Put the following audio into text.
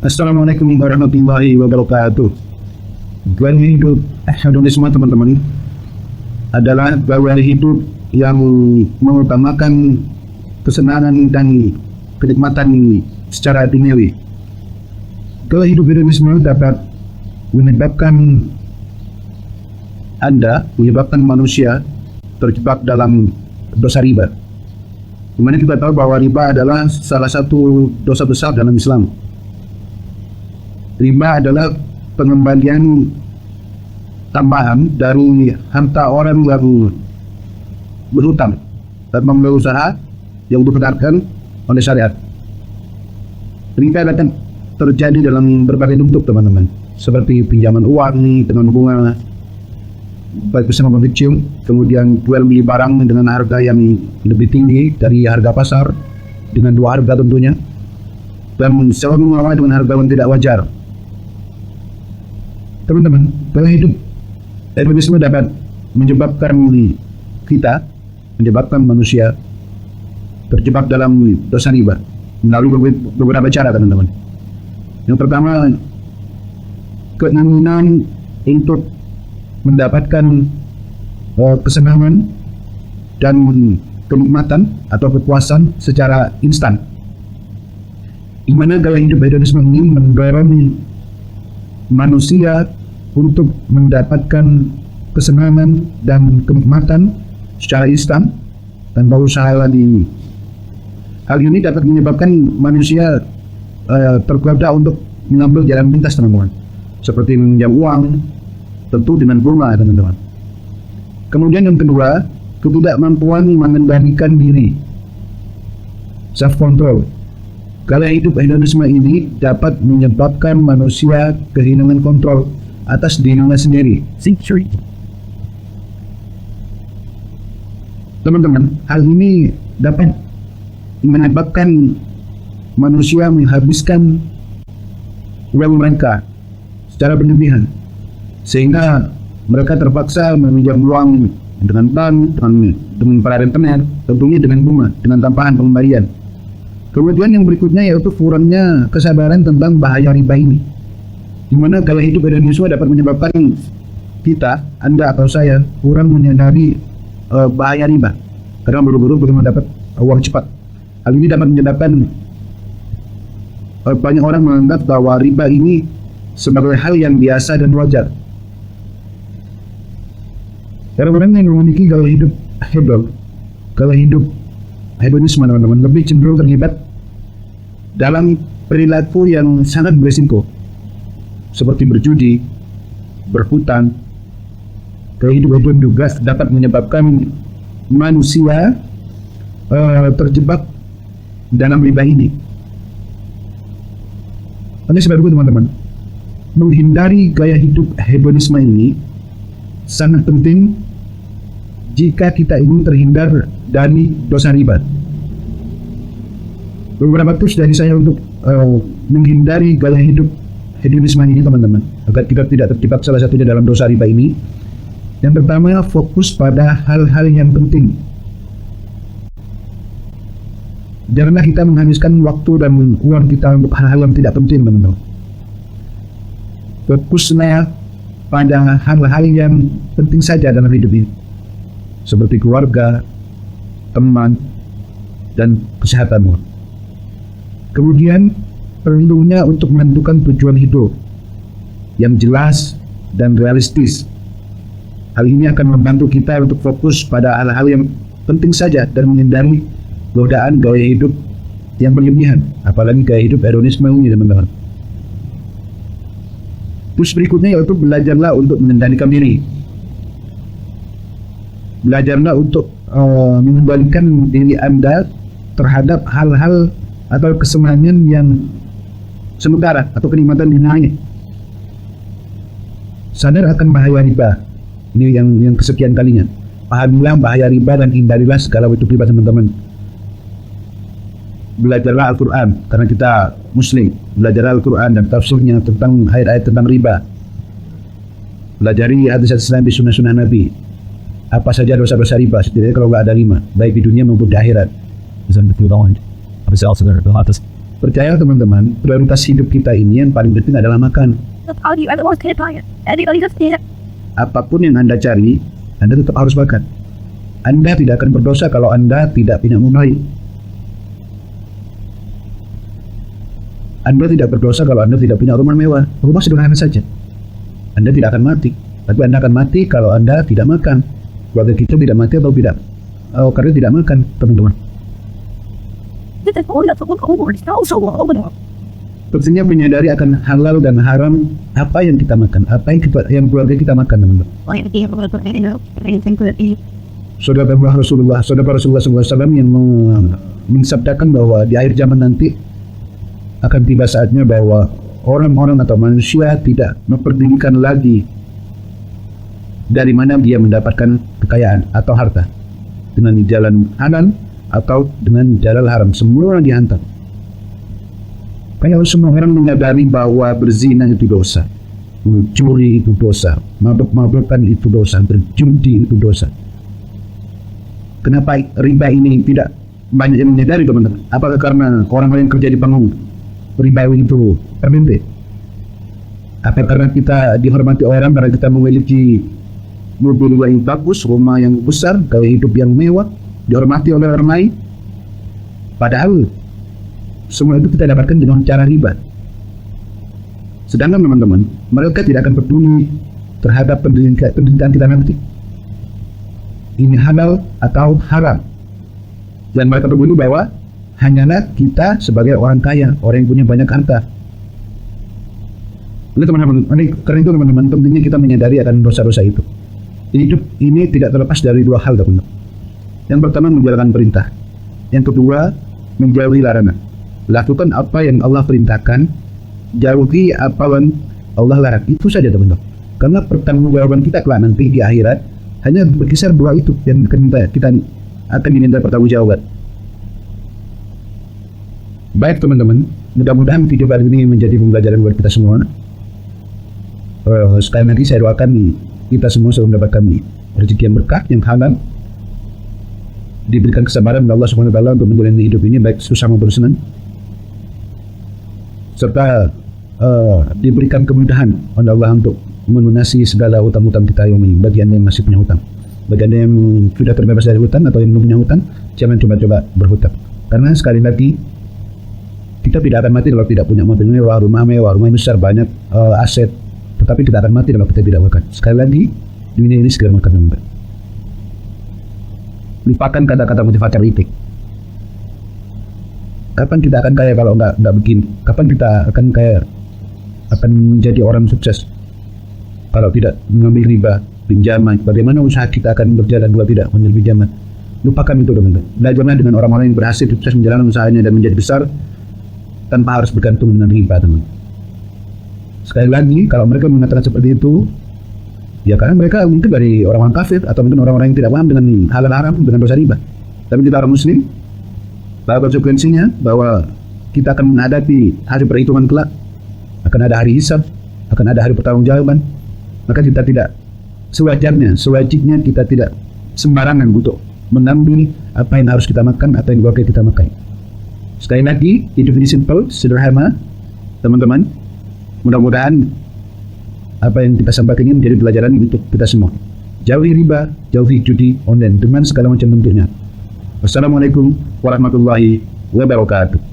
Assalamualaikum warahmatullahi wabarakatuh. Gaya hidup hedonisme teman-teman adalah gaya hidup yang mengutamakan kesenangan dan kenikmatan secara duniawi. Gaya hidup hedonisme dapat menyebabkan manusia terjebak dalam dosa riba. Dimana kita tahu bahwa riba adalah salah satu dosa besar dalam Islam. Riba adalah pengembalian tambahan dari harta orang yang berhutang dan memulai usaha yang dibenarkan oleh syariat. Riba akan terjadi dalam berbagai bentuk teman-teman, seperti pinjaman uang dengan bunga baik besar maupun kecil, kemudian jual beli barang dengan harga yang lebih tinggi dari harga pasar dengan dua harga tentunya, dan sewa menyewa dengan harga yang tidak wajar. Teman-teman, gaya hidup hedonisme dapat menyebabkan manusia terjebak dalam dosa riba melalui beberapa cara, teman-teman. Yang pertama, keinginan untuk mendapatkan kesenangan dan kenikmatan atau kepuasan secara instan, di mana gaya hidup hedonisme ini mendorong manusia untuk mendapatkan kesenangan dan kenikmatan secara instan tanpa usaha lagi. Hal ini dapat menyebabkan manusia tergoda untuk mengambil jalan pintas, teman-teman, seperti meminjam uang, tentu dengan bunga, teman-teman. Kemudian yang kedua, ketidakmampuan mengendalikan diri, self control. Gaya hidup hedonisme ini dapat menyebabkan manusia kehilangan kontrol atas dirinya sendiri. Teman-teman, hal ini dapat menyebabkan manusia menghabiskan uang mereka secara berlebihan, sehingga mereka terpaksa meminjam uang dengan bank, dengan para rentenir, tentunya dengan bunga, dengan tambahan pengembalian. Kemudian yang berikutnya yaitu kurangnya kesabaran tentang bahaya riba ini, di mana gaya hidup hedonisme dapat menyebabkan kita, Anda atau saya, kurang menyadari bahaya riba karena buru-buru dapat uang cepat. Hal ini dapat menyebabkan banyak orang menganggap bahwa riba ini sebagai hal yang biasa dan wajar. Orang-orang yang memiliki gaya hidup hedonisme, teman-teman, lebih cenderung terlibat dalam perilaku yang sangat berisiko, seperti berjudi, berhutang. Gaya hidup hedon juga dapat menyebabkan manusia terjebak dalam riba ini. Oleh sebab itu, teman-teman, menghindari gaya hidup hedonisme ini sangat penting jika kita ingin terhindar dari dosa riba. Beberapa tips dari saya untuk menghindari gaya hidup hedonisme ini, teman-teman, agar kita tidak terjebak salah satunya dalam dosa riba ini. Yang pertama, fokus pada hal-hal yang penting. Janganlah kita menghabiskan waktu dan uang kita untuk hal-hal yang tidak penting, teman-teman. Fokuslah pada hal-hal yang penting saja dalam hidup ini, seperti keluarga, teman, dan kesehatanmu. Kemudian perlunya untuk menentukan tujuan hidup yang jelas dan realistis. Hal ini akan membantu kita untuk fokus pada hal-hal yang penting saja dan menghindari godaan gaya hidup yang berlebihan, apalagi gaya hidup hedonisme ini, teman-teman. Terus berikutnya yaitu belajarlah untuk mengendalikan diri. Belajarlah untuk mengendalikan diri Anda terhadap hal-hal atau kesenangan yang sementara atau kenikmatan duniawi. Sadar akan bahaya riba. Ini yang kesekian kalinya. Pahamilah bahaya riba dan hindarilah segala bentuk riba, teman-teman. Belajarlah Al-Quran, karena kita Muslim. Belajarlah Al-Quran dan tafsirnya tentang ayat-ayat tentang riba. Pelajari hadis-hadis Nabi, sunnah-sunnah Nabi. Apa saja dosa-dosa riba, setidaknya kalau nggak ada 5, baik di dunia maupun di akhirat. Percaya teman-teman, prioritas hidup kita ini yang paling penting adalah makan. Apapun yang Anda cari, Anda tetap harus makan. Anda tidak akan berdosa kalau Anda tidak punya mulai. Anda tidak berdosa kalau Anda tidak punya rumah mewah. Rumah sederhana saja. Anda tidak akan mati. Tapi Anda akan mati kalau Anda tidak makan. Keluarga kita tidak mati atau tidak? Karena tidak makan, teman-teman. Pentingnya menyadari akan halal dan haram apa yang kita makan, apa yang keluarga kita makan, teman-teman. Saudara Rasulullah SAW yang mensabdakan bahwa di akhir zaman nanti akan tiba saatnya bahwa orang-orang atau manusia tidak memperdulikan lagi dari mana dia mendapatkan kekayaan atau harta, dengan jalan halal atau dengan jalan haram. Semua orang dihantam. Kayak semua orang menyadari bahwa berzina itu dosa, mencuri itu dosa, mabuk-mabukan itu dosa, berjudi itu dosa. Kenapa riba ini tidak banyak yang menyadari, teman-teman? Apakah karena orang lain kerja di panggung riba itu terbentuk? Apa karena kita dihormati orang, karena kita memiliki mobil yang bagus, rumah yang besar, gaya hidup yang mewah, dihormati oleh orang lain? Padahal semua itu kita dapatkan dengan cara riba. Sedangkan teman-teman, mereka tidak akan peduli terhadap pendidikan kita nanti, ini halal atau haram. Dan mereka peduli bahwa hanyalah kita sebagai orang kaya, orang yang punya banyak harta. Oleh teman-teman, karena itu teman-teman, pentingnya kita menyadari akan dosa-dosa itu. Hidup ini tidak terlepas dari dua hal, teman-teman. Yang pertama, menjalankan perintah. Yang kedua, menjauhi larangan. Lakukan apa yang Allah perintahkan, jauhi apa yang Allah larang. Itu saja, teman-teman. Karena pertanggungjawaban kita kelak nanti di akhirat hanya berkisar dua itu yang kita akan diminta pertanggungjawaban. Baik teman-teman, mudah-mudahan video kali ini menjadi pembelajaran buat kita semua. Sekali lagi saya doakan kita semua selalu mendapatkan rezeki yang berkah, yang halal, diberikan kesabaran oleh Allah SWT untuk menjalani hidup ini baik susah maupun senang, serta diberikan kemudahan oleh Allah untuk melunasi segala hutang-hutang kita yang ini. Bagi Anda yang masih punya hutang, bagi Anda yang sudah terbebas dari hutang atau yang belum punya hutang, jangan coba-coba berhutang. Karena sekali lagi kita tidak akan mati kalau tidak punya mobil mewah, rumah besar, banyak aset. Tetapi kita akan mati kalau kita tidak makan. Sekali lagi, dunia ini segera makan, teman-teman. Lupakan kata-kata motivator itu. Kapan kita akan kaya kalau nggak begini? Kapan kita akan kaya, akan menjadi orang sukses kalau tidak mengambil riba, pinjaman? Bagaimana usaha kita akan berjalan kalau tidak mengambil pinjaman? Lupakan itu, teman-teman. Belajarlah dengan orang-orang yang berhasil sukses menjalankan usahanya dan menjadi besar tanpa harus bergantung dengan riba, teman. Sekali lagi, kalau mereka mengatakan seperti itu, ya karena mereka mungkin dari orang-orang kafir atau mungkin orang-orang yang tidak paham dengan halal haram, dengan dosa riba. Tapi kita orang muslim, bahwa konsekuensinya bahwa kita akan menghadapi hari perhitungan kelak, akan ada hari hisab, akan ada hari pertanggungjawaban. Maka kita tidak sewajibnya kita tidak sembarangan untuk mengambil apa yang harus kita makan atau yang boleh kita makan. Sekali lagi, hidup ini simple, sederhana, teman-teman. Mudah-mudahan apa yang kita sampaikan ini menjadi pelajaran untuk kita semua. Jauhi riba, jauhi judi online dengan segala macam bentuknya. Wassalamualaikum warahmatullahi wabarakatuh.